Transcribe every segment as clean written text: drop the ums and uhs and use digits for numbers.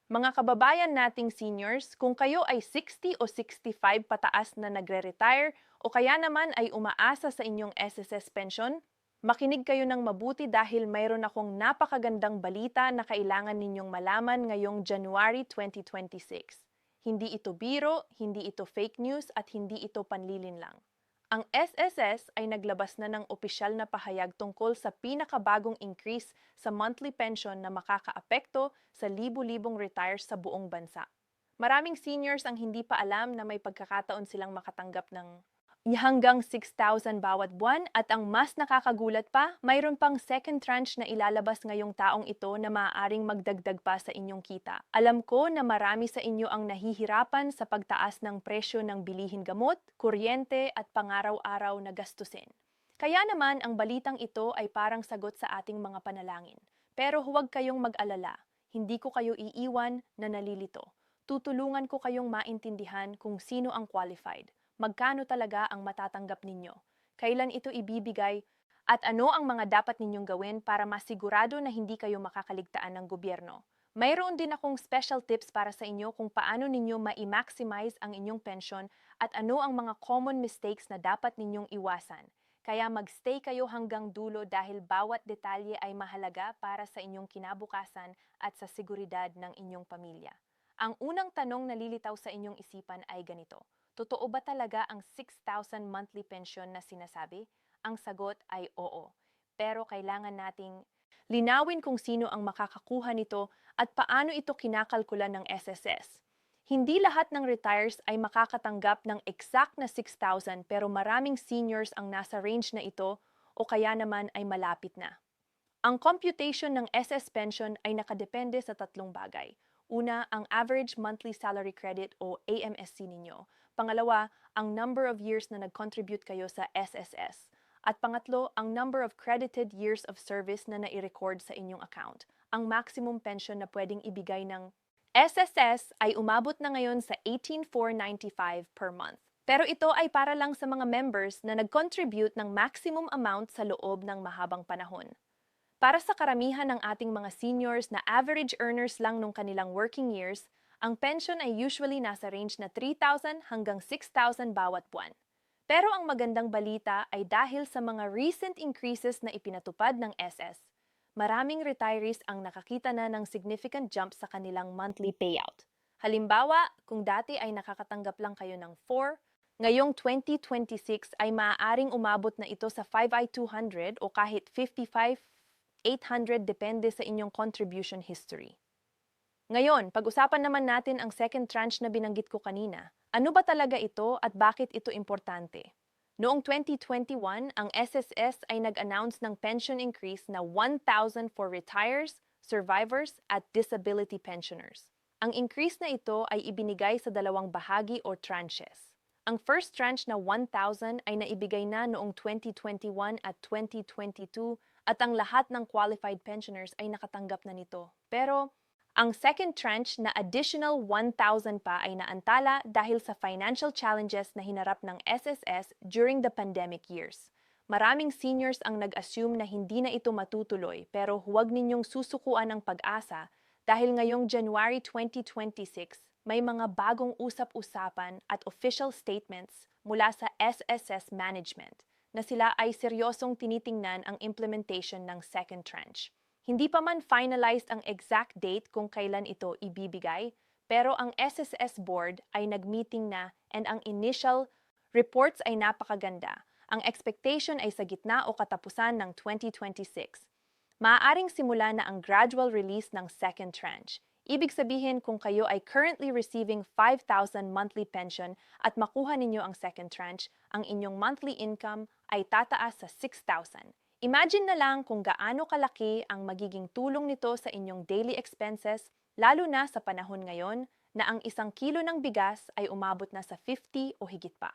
Mga kababayan nating seniors, kung kayo ay 60 o 65 pataas na nagre-retire o kaya naman ay umaasa sa inyong SSS pension, makinig kayo ng mabuti dahil mayroon akong napakagandang balita na kailangan ninyong malaman ngayong January 2026. Hindi ito biro, hindi ito fake news at hindi ito panlilin lang. Ang SSS ay naglabas na ng opisyal na pahayag tungkol sa pinakabagong increase sa monthly pension na makakaapekto sa libu-libong retires sa buong bansa. Maraming seniors ang hindi pa alam na may pagkakataon silang makatanggap ng hanggang 6,000 bawat buwan at ang mas nakakagulat pa, mayroon pang second tranche na ilalabas ngayong taong ito na maaaring magdagdag pa sa inyong kita. Alam ko na marami sa inyo ang nahihirapan sa pagtaas ng presyo ng bilihin gamot, kuryente at pangaraw-araw na gastusin. Kaya naman ang balitang ito ay parang sagot sa ating mga panalangin. Pero huwag kayong mag-alala, hindi ko kayo iiwan na nalilito. Tutulungan ko kayong maintindihan kung sino ang qualified, magkano talaga ang matatanggap ninyo, kailan ito ibibigay, at ano ang mga dapat ninyong gawin para masigurado na hindi kayo makakaligtaan ng gobyerno. Mayroon din akong special tips para sa inyo kung paano ninyo ma-maximize ang inyong pension at ano ang mga common mistakes na dapat ninyong iwasan. Kaya magstay kayo hanggang dulo dahil bawat detalye ay mahalaga para sa inyong kinabukasan at sa seguridad ng inyong pamilya. Ang unang tanong na lilitaw sa inyong isipan ay ganito: totoo ba talaga ang 6,000 monthly pension na sinasabi? Ang sagot ay oo. Pero kailangan nating linawin kung sino ang makakakuha nito at paano ito kinakalkula ng SSS. Hindi lahat ng retires ay makakatanggap ng exact na 6,000 pero maraming seniors ang nasa range na ito o kaya naman ay malapit na. Ang computation ng SS pension ay nakadepende sa tatlong bagay. Una, ang average monthly salary credit o AMSC ninyo. Pangalawa, ang number of years na nag-contribute kayo sa SSS. At pangatlo, ang number of credited years of service na nai-record sa inyong account. Ang maximum pension na pwedeng ibigay ng SSS ay umabot na ngayon sa 18,495 per month. Pero ito ay para lang sa mga members na nag-contribute ng maximum amount sa loob ng mahabang panahon. Para sa karamihan ng ating mga seniors na average earners lang nung kanilang working years, ang pension ay usually nasa range na 3,000 hanggang 6,000 bawat buwan. Pero ang magandang balita ay dahil sa mga recent increases na ipinatupad ng SS, maraming retirees ang nakakita na ng significant jump sa kanilang monthly payout. Halimbawa, kung dati ay nakakatanggap lang kayo ng 4, ngayong 2026 ay maaaring umabot na ito sa 5i200 o kahit 55,800 depende sa inyong contribution history. Ngayon, pag-usapan naman natin ang second tranche na binanggit ko kanina. Ano ba talaga ito at bakit ito importante? Noong 2021, ang SSS ay nag-announce ng pension increase na 1,000 for retires, survivors at disability pensioners. Ang increase na ito ay ibinigay sa dalawang bahagi o tranches. Ang first tranche na 1,000 ay naibigay na noong 2021 at 2022 at ang lahat ng qualified pensioners ay nakatanggap na nito. Pero ang second tranche na additional 1,000 pa ay naantala dahil sa financial challenges na hinarap ng SSS during the pandemic years. Maraming seniors ang nag-assume na hindi na ito matutuloy pero huwag ninyong susukuan ng pag-asa dahil ngayong January 2026 may mga bagong usap-usapan at official statements mula sa SSS management na sila ay seryosong tinitingnan ang implementation ng second tranche. Hindi pa man finalized ang exact date kung kailan ito ibibigay, pero ang SSS board ay nag-meeting na and ang initial reports ay napakaganda. Ang expectation ay sa gitna o katapusan ng 2026. Maaaring simula na ang gradual release ng second tranche. Ibig sabihin kung kayo ay currently receiving 5,000 monthly pension at makuha ninyo ang second tranche, ang inyong monthly income ay tataas sa 6,000. Imagine na lang kung gaano kalaki ang magiging tulong nito sa inyong daily expenses, lalo na sa panahon ngayon na ang 1 kilo ng bigas ay umabot na sa 50 o higit pa.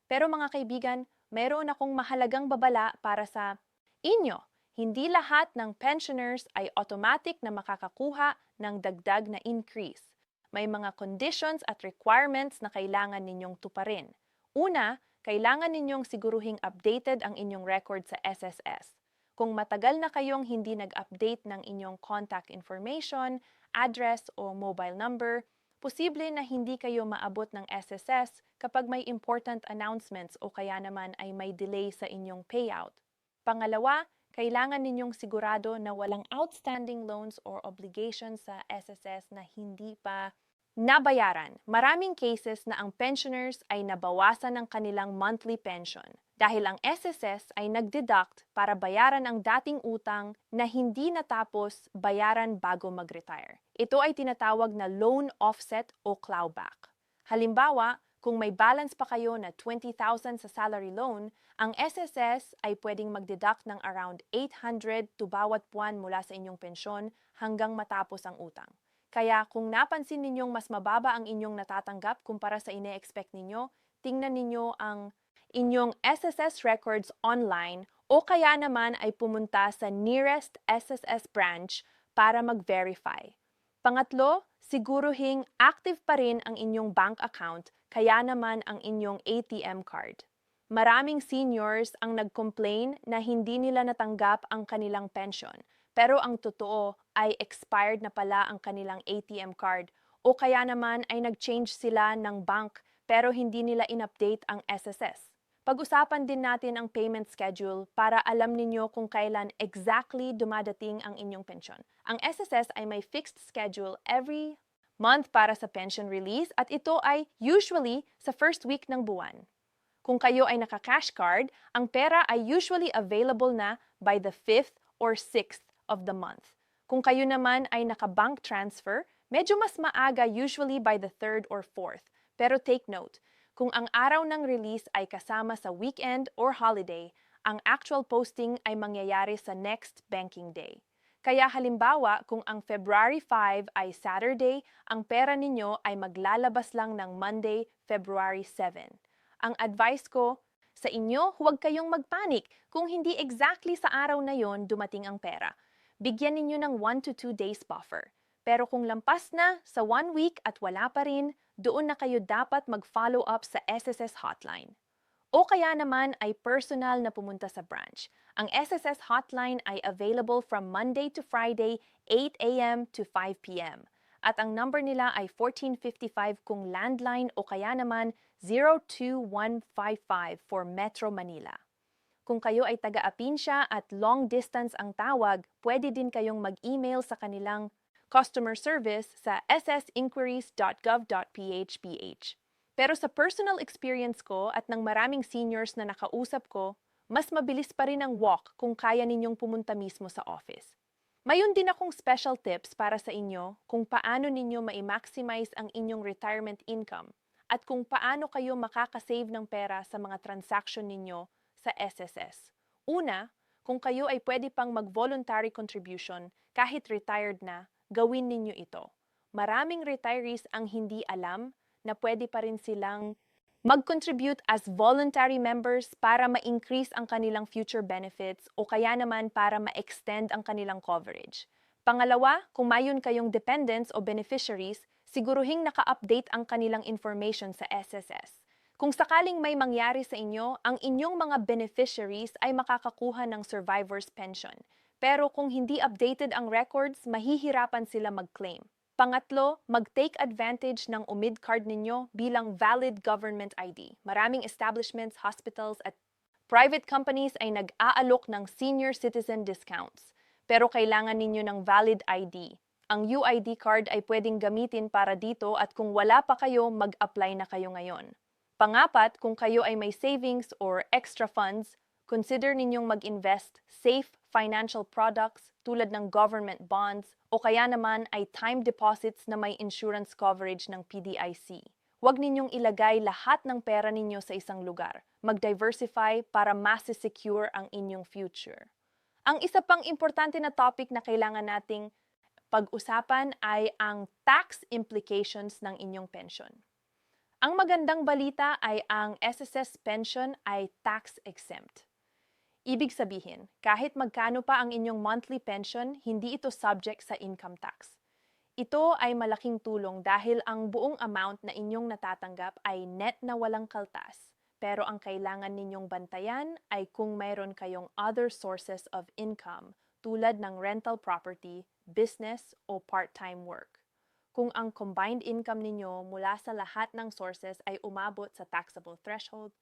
Pero mga kaibigan, mayroon akong mahalagang babala para sa inyo. Hindi lahat ng pensioners ay automatic na makakakuha ng dagdag na increase. May mga conditions at requirements na kailangan ninyong tuparin. Una, kailangan ninyong siguruhing updated ang inyong record sa SSS. Kung matagal na kayong hindi nag-update ng inyong contact information, address o mobile number, posible na hindi kayo maabot ng SSS kapag may important announcements o kaya naman ay may delay sa inyong payout. Pangalawa, kailangan ninyong sigurado na walang outstanding loans or obligations sa SSS na hindi pa nabayaran. Maraming cases na ang pensioners ay nabawasan ng kanilang monthly pension dahil ang SSS ay nagdeduct para bayaran ang dating utang na hindi natapos bayaran bago mag-retire. Ito ay tinatawag na loan offset o clawback. Halimbawa, kung may balance pa kayo na 20,000 sa salary loan, ang SSS ay pwedeng magdeduct ng around 800 to bawat buwan mula sa inyong pensyon hanggang matapos ang utang. Kaya kung napansin ninyong mas mababa ang inyong natatanggap kumpara sa ine-expect ninyo, tingnan ninyo ang inyong SSS records online o kaya naman ay pumunta sa nearest SSS branch para mag-verify. Pangatlo, siguruhing active pa rin ang inyong bank account kaya naman ang inyong ATM card. Maraming seniors ang nag-complain na hindi nila natanggap ang kanilang pension. Pero ang totoo ay expired na pala ang kanilang ATM card o kaya naman ay nag-change sila ng bank pero hindi nila in-update ang SSS. Pag-usapan din natin ang payment schedule para alam ninyo kung kailan exactly dumadating ang inyong pension. Ang SSS ay may fixed schedule every month para sa pension release at ito ay usually sa first week ng buwan. Kung kayo ay naka-cash card, ang pera ay usually available na by the 5th or 6th of the month. Kung kayo naman ay naka-bank transfer, medyo mas maaga usually by the 3rd or 4th. Pero take note, kung ang araw ng release ay kasama sa weekend or holiday, ang actual posting ay mangyayari sa next banking day. Kaya halimbawa, kung ang February 5 ay Saturday, ang pera ninyo ay maglalabas lang ng Monday, February 7. Ang advice ko sa inyo, huwag kayong magpanik kung hindi exactly sa araw na yon dumating ang pera. Bigyan ninyo ng 1 to 2 days buffer. Pero kung lampas na sa 1 week at wala pa rin, doon na kayo dapat mag-follow up sa SSS hotline. O kaya naman ay personal na pumunta sa branch. Ang SSS hotline ay available from Monday to Friday, 8 a.m. to 5 p.m. At ang number nila ay 1455 kung landline o kaya naman 02155 for Metro Manila. Kung kayo ay taga-Apinsya at long distance ang tawag, pwede din kayong mag-email sa kanilang customer service sa ssinquiries.gov.ph. Pero sa personal experience ko at ng maraming seniors na nakausap ko, mas mabilis pa rin ang walk kung kaya ninyong pumunta mismo sa office. Mayroon din akong special tips para sa inyo kung paano ninyo ma-maximize ang inyong retirement income at kung paano kayo makakasave ng pera sa mga transaction ninyo sa SSS. Una, kung kayo ay pwede pang mag-voluntary contribution kahit retired na, gawin ninyo ito. Maraming retirees ang hindi alam na pwede pa rin silang mag-contribute as voluntary members para ma-increase ang kanilang future benefits o kaya naman para ma-extend ang kanilang coverage. Pangalawa, kung mayroon kayong dependents o beneficiaries, siguruhing naka-update ang kanilang information sa SSS. Kung sakaling may mangyari sa inyo, ang inyong mga beneficiaries ay makakakuha ng survivor's pension. Pero kung hindi updated ang records, mahihirapan sila mag-claim. Pangatlo, mag-take advantage ng UMID card ninyo bilang valid government ID. Maraming establishments, hospitals at private companies ay nag-aalok ng senior citizen discounts. Pero kailangan ninyo ng valid ID. Ang UID card ay pwedeng gamitin para dito at kung wala pa kayo, mag-apply na kayo ngayon. Pangapat, kung kayo ay may savings or extra funds, consider ninyong mag-invest safe financial products tulad ng government bonds o kaya naman ay time deposits na may insurance coverage ng PDIC. Huwag ninyong ilagay lahat ng pera ninyo sa isang lugar. Mag-diversify para mas secure ang inyong future. Ang isa pang importante na topic na kailangan nating pag-usapan ay ang tax implications ng inyong pension. Ang magandang balita ay ang SSS pension ay tax-exempt. Ibig sabihin, kahit magkano pa ang inyong monthly pension, hindi ito subject sa income tax. Ito ay malaking tulong dahil ang buong amount na inyong natatanggap ay net na walang kaltas. Pero ang kailangan ninyong bantayan ay kung mayroon kayong other sources of income tulad ng rental property, business, o part-time work. Kung ang combined income ninyo mula sa lahat ng sources ay umabot sa taxable threshold,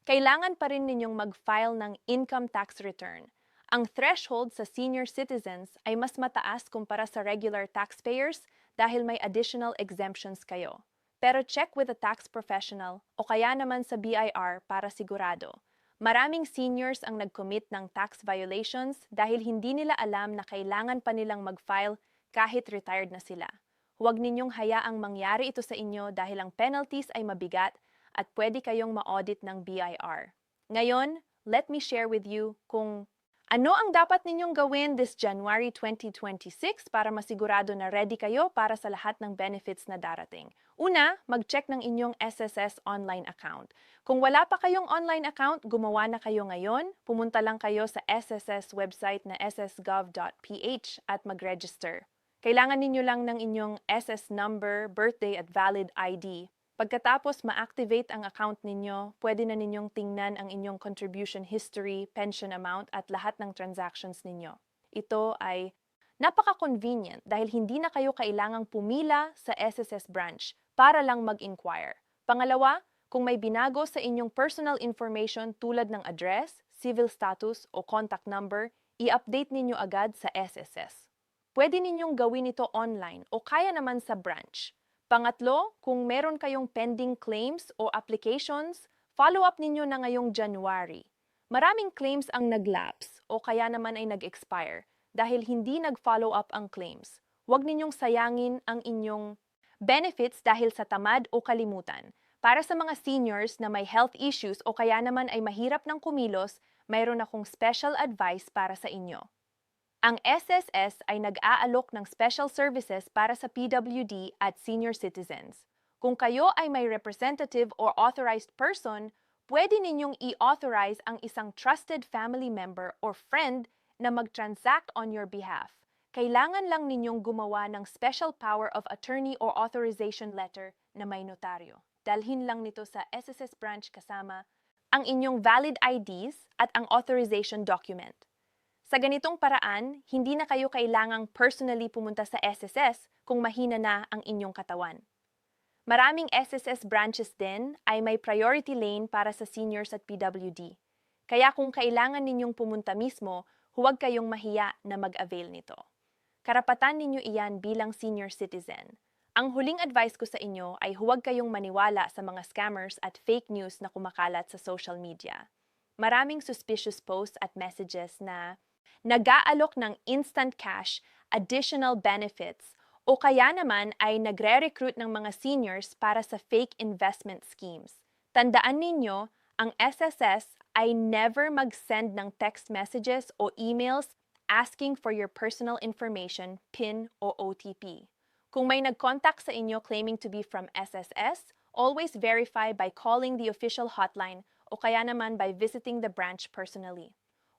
kailangan pa rin ninyong mag-file ng income tax return. Ang threshold sa senior citizens ay mas mataas kumpara sa regular taxpayers dahil may additional exemptions kayo. Pero check with a tax professional o kaya naman sa BIR para sigurado. Maraming seniors ang nag-commit ng tax violations dahil hindi nila alam na kailangan pa nilang mag-file kahit retired na sila. Huwag ninyong hayaang mangyari ito sa inyo dahil ang penalties ay mabigat at pwede kayong ma-audit ng BIR. Ngayon, let me share with you kung ano ang dapat ninyong gawin this January 2026 para masigurado na ready kayo para sa lahat ng benefits na darating. Una, mag-check ng inyong SSS online account. Kung wala pa kayong online account, gumawa na kayo ngayon. Pumunta lang kayo sa SSS website na ssgov.ph at mag-register. Kailangan ninyo lang ng inyong SS number, birthday at valid ID. Pagkatapos ma-activate ang account ninyo, pwede na ninyong tingnan ang inyong contribution history, pension amount at lahat ng transactions ninyo. Ito ay napaka-convenient dahil hindi na kayo kailangang pumila sa SSS branch para lang mag-inquire. Pangalawa, kung may binago sa inyong personal information tulad ng address, civil status o contact number, i-update ninyo agad sa SSS. Pwede ninyong gawin ito online o kaya naman sa branch. Pangatlo, kung meron kayong pending claims o applications, follow up ninyo na ngayong January. Maraming claims ang nag-lapse o kaya naman ay nag-expire dahil hindi nag-follow up ang claims. Huwag ninyong sayangin ang inyong benefits dahil sa tamad o kalimutan. Para sa mga seniors na may health issues o kaya naman ay mahirap ng kumilos, mayroon akong special advice para sa inyo. Ang SSS ay nag-aalok ng special services para sa PWD at senior citizens. Kung kayo ay may representative or authorized person, pwede ninyong i-authorize ang isang trusted family member or friend na mag-transact on your behalf. Kailangan lang ninyong gumawa ng special power of attorney or authorization letter na may notaryo. Dalhin lang nito sa SSS branch kasama ang inyong valid IDs at ang authorization document. Sa ganitong paraan, hindi na kayo kailangang personally pumunta sa SSS kung mahina na ang inyong katawan. Maraming SSS branches din ay may priority lane para sa seniors at PWD. Kaya kung kailangan ninyong pumunta mismo, huwag kayong mahiya na mag-avail nito. Karapatan ninyo iyan bilang senior citizen. Ang huling advice ko sa inyo ay huwag kayong maniwala sa mga scammers at fake news na kumakalat sa social media. Maraming suspicious posts at messages na nag-aalok ng instant cash, additional benefits, o kaya naman ay nagre-recruit ng mga seniors para sa fake investment schemes. Tandaan ninyo, ang SSS ay never mag-send ng text messages o emails asking for your personal information, PIN o OTP. Kung may nag-contact sa inyo claiming to be from SSS, always verify by calling the official hotline o kaya naman by visiting the branch personally.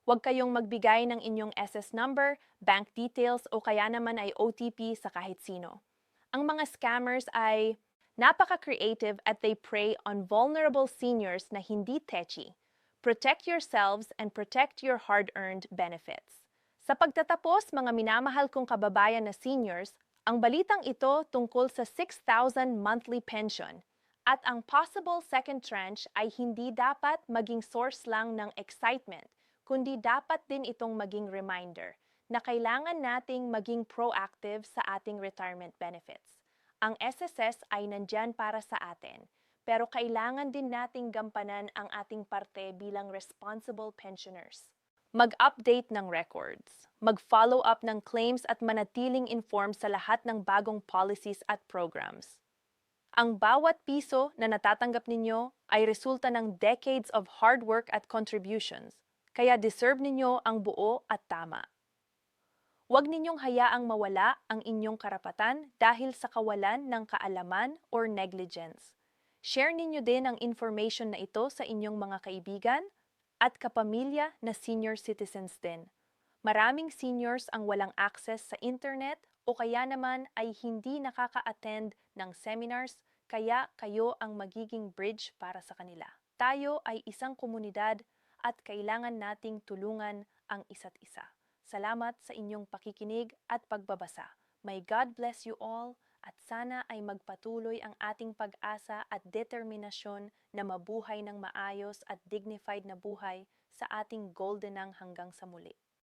Huwag kayong magbigay ng inyong SS number, bank details o kaya naman ay OTP sa kahit sino. Ang mga scammers ay napaka-creative at they prey on vulnerable seniors na hindi techy. Protect yourselves and protect your hard-earned benefits. Sa pagtatapos, mga minamahal kong kababayan na seniors, ang balitang ito tungkol sa 6,000 monthly pension at ang possible second tranche ay hindi dapat maging source lang ng excitement, kundi dapat din itong maging reminder na kailangan nating maging proactive sa ating retirement benefits. Ang SSS ay nandyan para sa atin, pero kailangan din nating gampanan ang ating parte bilang responsible pensioners. Mag-update ng records, mag-follow up ng claims at manatiling informed sa lahat ng bagong policies at programs. Ang bawat piso na natatanggap ninyo ay resulta ng decades of hard work at contributions, kaya deserve ninyo ang buo at tama. Huwag ninyong hayaang mawala ang inyong karapatan dahil sa kawalan ng kaalaman or negligence. Share ninyo din ang information na ito sa inyong mga kaibigan at kapamilya na senior citizens din. Maraming seniors ang walang access sa internet o kaya naman ay hindi nakaka-attend ng seminars, kaya kayo ang magiging bridge para sa kanila. Tayo ay isang komunidad at kailangan nating tulungan ang isa't isa. Salamat sa inyong pakikinig at pagbabasa. May God bless you all at sana ay magpatuloy ang ating pag-asa at determinasyon na mabuhay ng maayos at dignified na buhay sa ating goldenang hanggang sa muli.